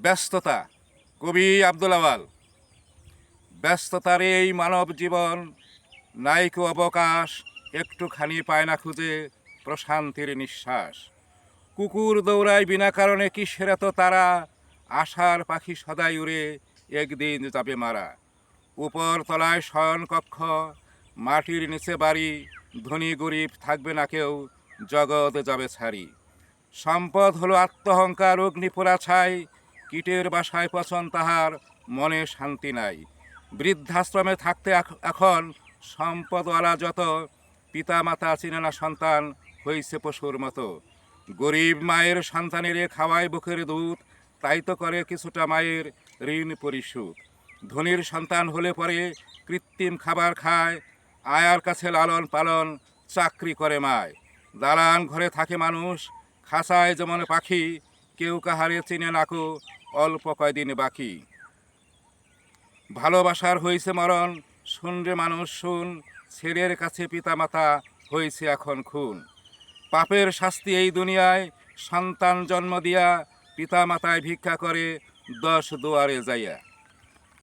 ব্যস্ততা। কবি আব্দুল আওয়াল। ব্যস্ততার এই মানব জীবন, নাইকো অবকাশ, একটুখানি পায় না খুঁজে প্রশান্তির নিঃশ্বাস। কুকুর দৌড়ায় বিনা কারণে কিসের এত তারা, আশার পাখি সদাই উড়ে একদিন যাবে মারা। উপর তলায় শয়ন কক্ষ, মাটির নিচে বাড়ি, ধনী গরিব থাকবে না কেউ, জগৎ যাবে ছাড়ি। সম্পদ হলো আত্মহংকার, অগ্নিপোড়া ছাই, কীটের বাসায় পচন তাহার, মনে শান্তি নাই। বৃদ্ধাশ্রমে থাকতে এখন সম্পদওয়ালা যত, পিতা মাতা চিনে না সন্তান, হইছে পশুর মতো। গরিব মায়ের সন্তানের খাওয়ায় বুকের দুধ, তাই তো করে কিছুটা মায়ের ঋণ পরিশোধ। ধনীর সন্তান হলে পরে কৃত্রিম খাবার খায়, আয়ার কাছে লালন পালন, চাকরি করে মায়। দালান ঘরে থাকে মানুষ, খাঁচায় যেমন পাখি, কেউ কাহারে চিনে নাকো, অল্প কয়দিন বাকি। ভালোবাসার হয়েছে মরণ, শুন রে মানুষ শুন, ছেলের কাছে পিতামাতা হয়েছে এখন খুন। পাপের শাস্তি এই দুনিয়ায়, সন্তান জন্ম দিয়া পিতামাতায় ভিক্ষা করে 10 দুয়ারে যাইয়া।